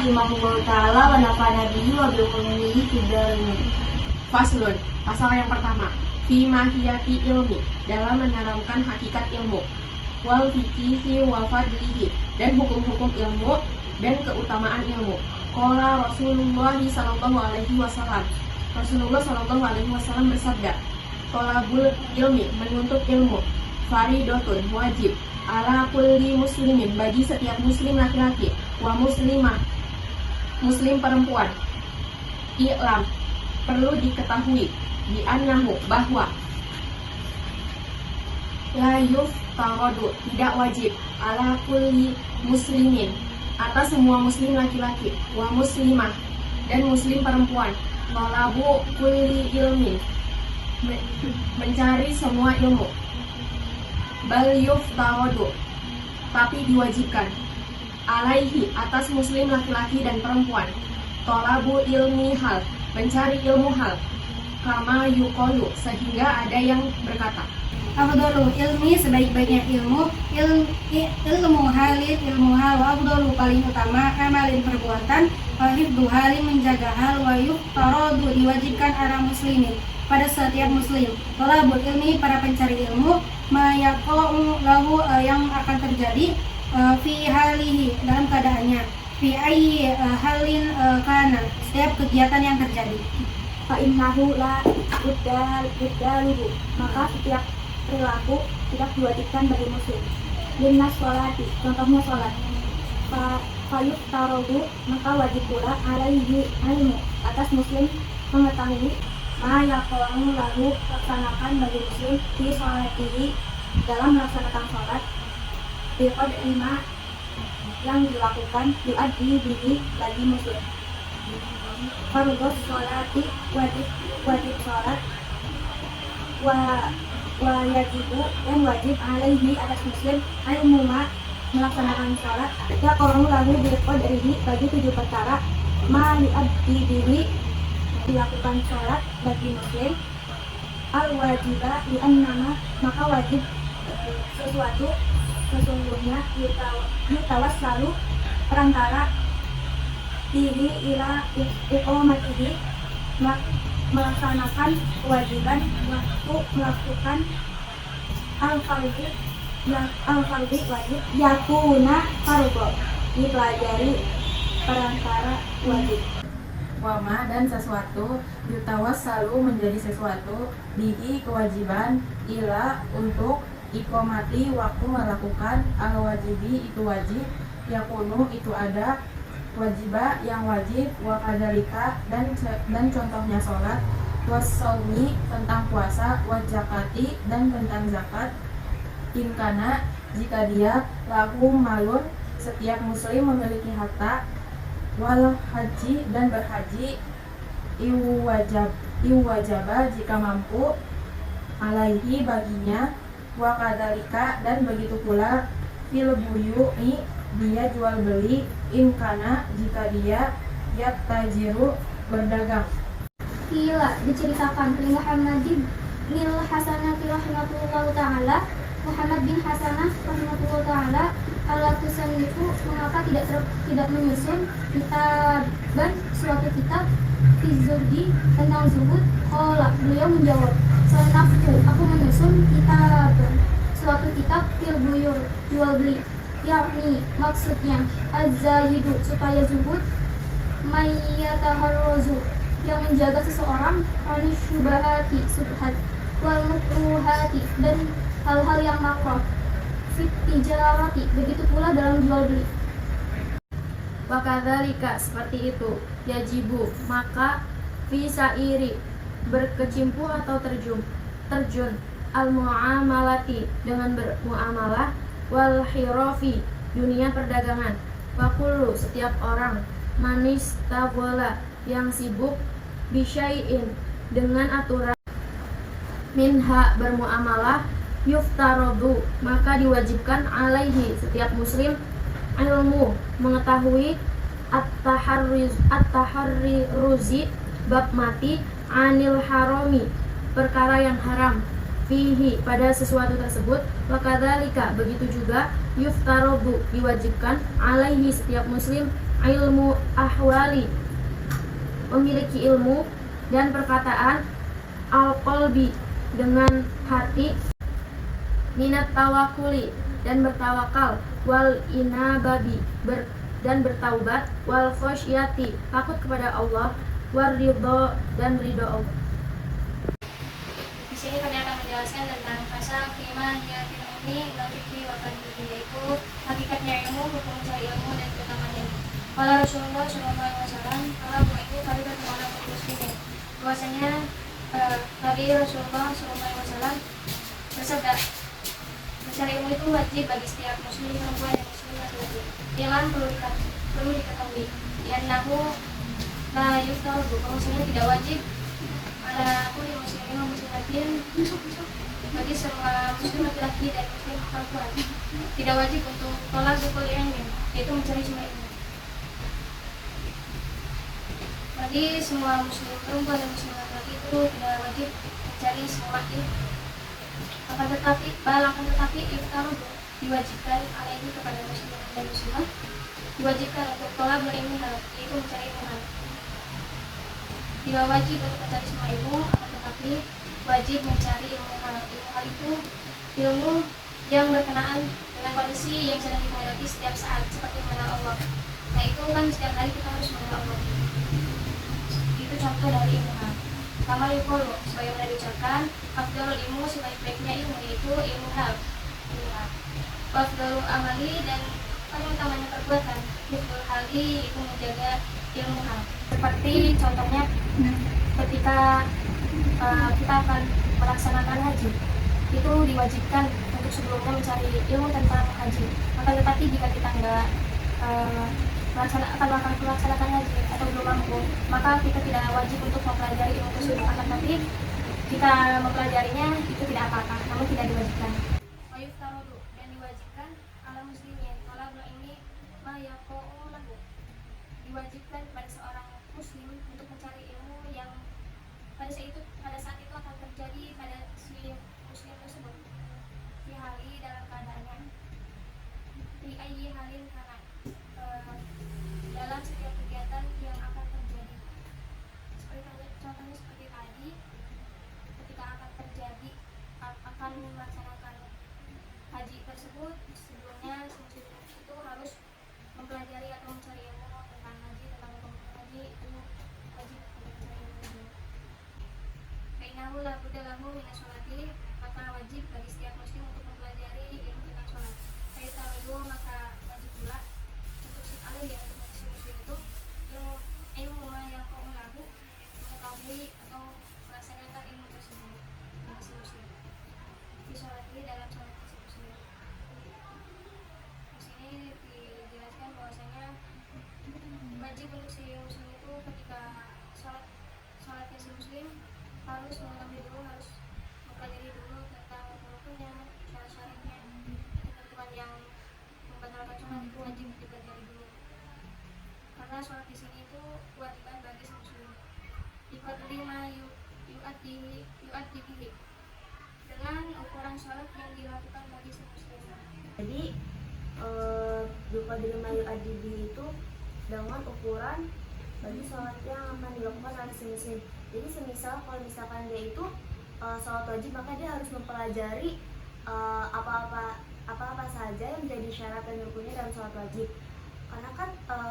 rahimahullah ta'ala wa nafa'ana bihi wa bi ulumihi fid dharain. Faslun, pasal yang pertama, fi mahiyati ilmi, dalam menerangkan hakikat ilmu, wal fiqhi wa fadlihi, dan hukum-hukum ilmu dan keutamaan ilmu. Qala Rasulullah sallallahu alaihi wasallam, Rasulullah sallallahu alaihi wasallam bersabda, thalabul ilmi, menuntut ilmu, faridotun, wajib, ala kulli muslimin, bagi setiap muslim laki-laki, wa muslimah, muslim perempuan. I'lam, perlu diketahui, bi annahu, bahwa la yuftaradu, tidak wajib, ala kulli muslimin, atas semua muslim laki-laki, wa muslimah, dan muslim perempuan, talabu kulli ilmin, mencari semua ilmu, bal yuftaradu, tapi diwajibkan, alaihi, atas muslim laki-laki dan perempuan, talabu ilmi hal, mencari ilmu hal, kama yuqalu, sehingga ada yang berkata, afdalul ilmi, sebaik-baiknya ilmu, ilmu hal, wa afdalu, paling utama, amalin, perbuatan, wa hifdu halin, menjaga hal, wa yuftaradu, diwajibkan ala muslimin, pada setiap muslim, thalabul ilmi, para pencari ilmu, ma yaqa'u lahu, yang akan terjadi, fi halihi, dalam keadaannya, fi ayyi halin kana, setiap kegiatan yang terjadi. Fa innahu la buddaluhu, maka setiap perilaku tidak diwajibkan bagi muslim. Linnas sholati, contohnya sholat. Fayuk tarodu, maka wajib pula alaihi ilmu, atas muslim mengetahui ma yaqa'u lahu, laksanakan bagi muslim di sholatihi, dalam melaksanakan sholat, biqad lima, yang dilakukan yu'addi bihi, bagi muslim. Fardhus sholati, wajib sholat, wa yajibu, yang wajib alaihi, atas muslim, ilmu ma, melaksanakan sholat, ya korong lalu biqadrihi, bagi 7 perkara, ma yu'addi bihi, dilakukan sholat bagi muslim, al wajibah li'annama, maka wajib sesuatu sesungguhnya yutawassalu, perantara diri ila iqamatihi, melaksanakan kewajiban, melakukan al-fardhi wajib, yakuna fardhu, dipelajari perantara wajib. Wama, dan sesuatu, yutawassalu, menjadi sesuatu, bihi, kewajiban, ila, untuk, iqamati, waktu melakukan, al-wajibi, itu wajib, yakunu, itu ada, wajibah, yang wajib, wa kadalika, dan contohnya sholat, wasaumi, tentang puasa, wa zakati, dan tentang zakat, inkana, jika dia, lahu malun, setiap muslim memiliki harta, wal haji, dan berhaji, iwajaba, jika mampu, alaihi, baginya, wa kadalika, dan begitu pula, fil buyu'i, dia jual beli, inkana, jika dia, yattajiru, berdagang. Kila, diceritakan, lil Hasanati rahimahullah ta'ala, Muhammad bin Hasanah rahimahullah ta'ala, ala tusannifu, mengapa tidak menyusun kitaban, suatu kitab, fi zuhdi, tentang zuhud. Qala, beliau menjawab, sanaftu, aku menyusun kitaban, suatu kitab, fil buyur, jual beli, yakni maksudnya az-zahidu, supaya zuhud, mayyataharrazu, yang menjaga seseorang, syubhati, subhat, wal makruhati, dan hal-hal yang makruh, fit tijarati, begitu pula dalam jual beli. Wa kadzalika, seperti itu, yajibu, maka, fi sairi, berkecimpu atau terjun, al muamalati, dengan bermuamalah, wal hirafi, dunia perdagangan, wa kullu, setiap orang, manis tawala, yang sibuk, bisyai'in, dengan aturan, minha, bermuamalah, yuftaradu, maka diwajibkan, alaihi, setiap muslim, ilmu, mengetahui, at-taharruzi, bab mati, anil harami, perkara yang haram, fihi, pada sesuatu tersebut, wa kadzalika, begitu juga, yuftaradu, diwajibkan, alaihi, setiap muslim, ilmu ahwali, memiliki ilmu, dan perkataan al-qalbi, dengan hati, minat tawakuli, dan bertawakal, wal inababi, dan bertaubat, wal khosyati, takut kepada Allah, war ridho, dan ridho Allah. Di sini kami akan menjelaskan tentang pasal kelima yang ini fikih wa fadlihi, yaitu hakikatnya ilmu, hukum mencari ilmu, dan keutamaannya. Kalau Rasulullah SAW, kalau itu tadi bagaimana muslimin, bahwasanya Nabi Rasulullah SAW bersabda, mencari ilmu itu wajib bagi setiap muslim perempuan dan muslim laki-laki. Yang perlu diketahui, yaitu la yuftaru, bahwasanya tidak wajib ada kulli muslimin wa muslimatin, bagi semua muslim laki-laki dan muslim perempuan tidak wajib untuk tolak bukul ilmu, yaitu mencari semua ilmu. Bagi semua muslim perempuan dan muslim laki-laki itu tidak wajib mencari semua ilmu. Akan tetapi iftaru diwajibkan alaihi kepada muslim dan muslimah, diwajibkan untuk tolak ilmu, yaitu mencari ilmu. Tidak wajib untuk mencari semua ilmu, akan tetapi wajib mencari ilmu hal. Ilmu hal itu ilmu yang berkenaan dengan kondisi yang sedang kita hadapi setiap saat, seperti mengenal Allah. Nah itu kan setiap hari kita harus mengenal Allah. Itu contoh dari ilmu hal. Kama yaqulu, sebagaimana diucapkan, afdalul ilmu, sebaik-baiknya ilmu, yaitu ilmu hal. Afdalul amali, dan paling utamanya perbuatan. Hifdzul hali, itu menjaga ilmu hal. Seperti contohnya ketika kita akan melaksanakan haji, itu diwajibkan untuk sebelumnya mencari ilmu tentang haji. Akan tetapi jika kita nggak melaksanakan haji atau belum mampu, maka kita tidak wajib untuk mempelajari ilmu tersebut. Akan tetapi jika mempelajarinya itu tidak apa-apa, namun tidak diwajibkan. Wayuftarodu, dan diwajibkan ala muslimin kalau ini mayaqo'u lahu, diwajibkan kepada seorang muslim untuk mencari ilmu yang pada saat itu akan terjadi pada si muslim tersebut, di hali dalam keadaannya, di ayyi halin kana, dalam setiap kegiatan yang akan terjadi. Contohnya seperti tadi, ketika akan melaksanakan haji tersebut, sebelumnya muslim itu harus mempelajari atau mencari ilmu tentang haji, tentang hukum haji, itu wajib untuk mencari ilmu. Kainahu la budda lahu min sholati, maka wajib bagi setiap muslim untuk mempelajari ilmu tentang sholat. Kaitahu, maka wajib pula untuk sekali ya untuk muslim itu ilmu yang kau lahu, mengetahui atau melaksanakan ilmu tersebut dengan si muslim. Di sholat ini dalam sholat si muslim. Di sini dijelaskan bahwasanya wajib untuk si muslim itu ketika sholatnya si muslim harus mengetahui dulu, harus mempelajari dulu tentang rukunnya, syarat-syaratnya, ketentuan yang membatalkan sholat itu wajib dipelajari dulu. Karena sholat di sini itu kewajiban bagi si muslim. Difadli ma yu'addihi, dengan ukuran sholat yang dilakukan bagi si muslim. Jadi Dufadli ma yu'addihi itu dengan ukuran bagi sholat yang akan dilakukan oleh si muslim. Jadi semisal kalau misalkan dia itu sholat wajib, maka dia harus mempelajari apa-apa saja yang menjadi syarat dan rukunnya dalam sholat wajib. Karena kan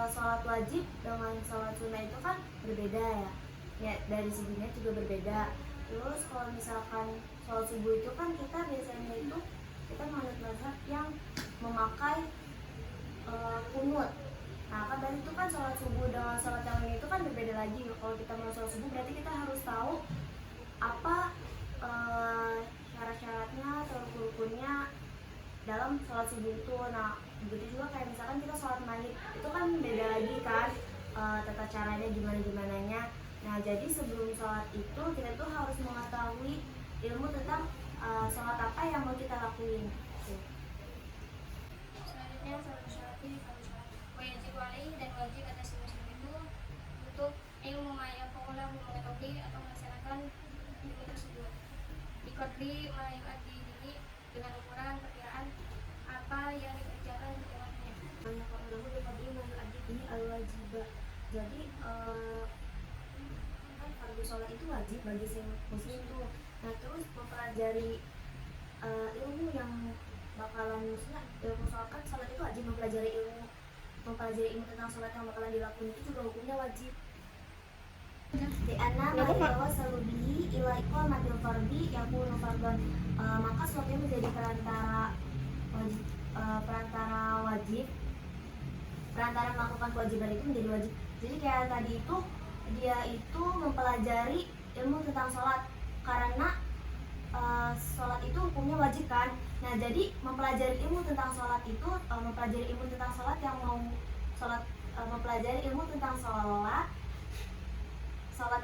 sholat wajib dengan sholat sunnah itu kan berbeda ya, dari seginya juga berbeda. Terus kalau misalkan sholat subuh itu kan kita biasanya itu kita menganut mazhab yang memakai kunut. Nah kan dari itu kan sholat subuh dengan sholat yang lain itu kan berbeda lagi. Kalau kita mau sholat subuh berarti kita harus tahu apa syarat-syaratnya atau rukunnya dalam sholat subuh itu. Nah begitu juga kayak misalkan kita sholat maghrib itu kan beda lagi kan tata caranya gimana-gimananya. Nah jadi sebelum sholat itu kita tuh harus mengetahui ilmu tentang sholat apa yang mau kita lakuin. Selanjutnya wajib alaihi, dan wajib atas muslim itu untuk ilmu maya kaulah, mengetahui atau melaksanakan ilmu tersebut. Dikodri mayu adi ini dengan ukuran perkiraan apa yang dikerjakan di dalamnya. ini al-wajibah. Jadi kan fardu sholat itu wajib bagi si muslim tuh. Nah terus mempelajari ilmu yang bakalan maksudnya ilmu sholat, kan sholat itu wajib, mempelajari ilmu tentang sholat yang bakalan dilakukan itu juga hukumnya wajib. Di anna ma'itawa salubihi ila iqamatil fardi yakunu fardhan. Maka sholat itu menjadi perantara melakukan kewajiban itu menjadi wajib. Jadi kayak tadi itu dia itu mempelajari ilmu tentang sholat karena sholat itu hukumnya wajib kan. Nah jadi mempelajari ilmu tentang sholat itu mempelajari ilmu tentang sholat yang mau mempelajari ilmu tentang sholat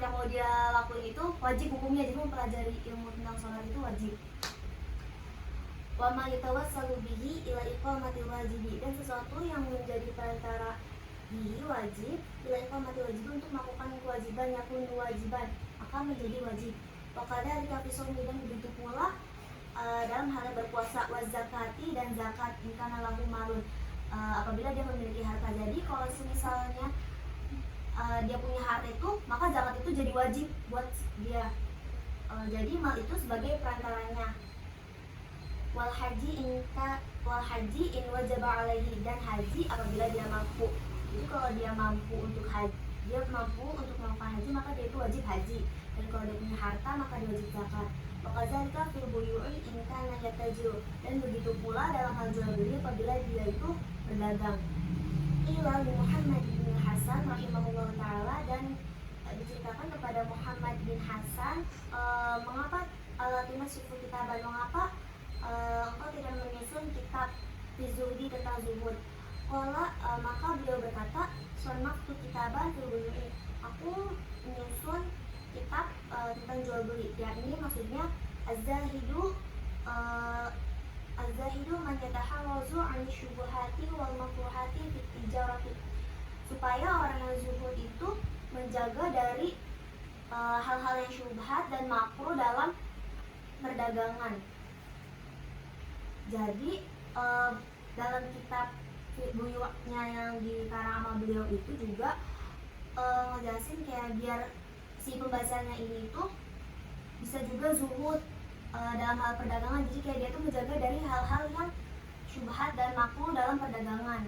yang mau dia lakuin itu wajib hukumnya. Jadi mempelajari ilmu tentang sholat itu wajib. Wa ma yatawassalu bihi ila iqamatil wajibi, dan sesuatu yang menjadi perantara bihi wajib ila iqamatil wajibi untuk melakukan kewajiban yakun wajiban maka menjadi wajib. Wa kadzalika fi shaumi, dan begitu pula dalam hal berpuasa, wa zakati, dan zakat ingkana lahu malun, apabila dia memiliki harta. Jadi kalau misalnya dia punya harta itu, maka zakat itu jadi wajib buat dia. Jadi mal itu sebagai perantaranya. Wal haji in wajaba alaihi, dan haji apabila dia mampu. Jadi kalau dia mampu untuk melakukan haji, maka dia itu wajib haji. Dan kalau dia punya harta, maka dia wajib zakat. Wakazalika fil buyu'i in kana yatajiru, dan begitu pula dalam hal jual beli apabila dia itu berdagang. Ila Muhammad bin Hasan rahimahullah taala, dan diceritakan kepada Muhammad bin Hasan, mengapa alatina sufu kitaban, mengapa engkau tidak menyusun kitab fizuhdi tentang zuhud. Maka beliau berkata, sonaktu kitaban fil buyu'i, aku menyusun kitab tentang jual beli. Yakni maksudnya az-zahidu man yataharrazu 'an syubuhati wal makruhati fit tijarati, supaya orang yang zuhud itu menjaga dari hal-hal yang syubhat dan makruh dalam perdagangan. Jadi dalam kitab buyu'nya yang dikarang sama beliau itu juga ngejelasin kayak biar si pembacanya ini tuh bisa juga zuhud dalam hal perdagangan. Jadi kayak dia tuh menjaga dari hal-hal yang syubhat dan makruh dalam perdagangan.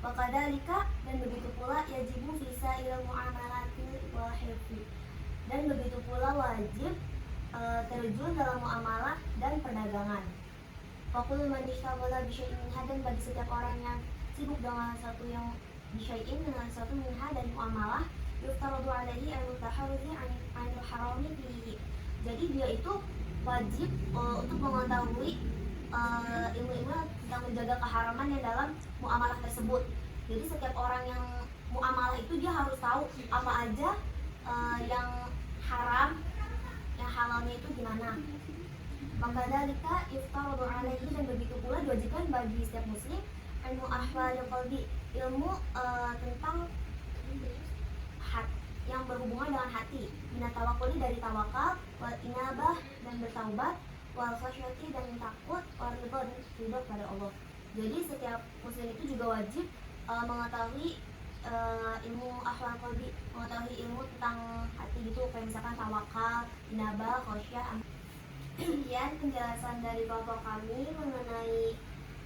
Wakadalika, dan begitu pula yajibu visa ilmu amalatil wal hirfi, dan begitu pula wajib terjun dalam muamalah dan perdagangan. Fakul man ishtaghala bi syai'in minha, dan bagi setiap orang yang sibuk dengan satu yang bisyai'in, dengan satu minha dan muamalah, yuftaradu alaihi al-mutaharrizi 'anil harami fihi. Jadi dia itu wajib untuk mengetahui ilmu-ilmu tentang menjaga keharaman yang dalam muamalah tersebut. Jadi setiap orang yang muamalah itu dia harus tahu apa aja yang haram, yang halalnya itu gimana. Maka dalika yuftaradu alaihi, dan begitu pula diwajibkan bagi setiap muslim ilmu ahwalil qalbi, ilmu tentang yang berhubungan dengan hati, minat tawakkuli, dari tawakal, wal inabah, dan bertaubat, wal khasyati, dan takut, wal ridha, dan ridha pada Allah. Jadi setiap muslim itu juga wajib mengetahui ilmu ahwal qalbi, mengetahui ilmu tentang hati gitu, kayak misalkan tawakal, inabah, khasyah. Sekian penjelasan dari bapak kami mengenai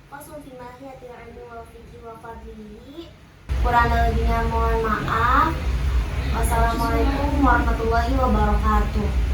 fasl fi mahiyatil ilmi wal fiqhi wa fadlihi. Kurang lebihnya mohon maaf. Wassalamualaikum warahmatullahi wabarakatuh.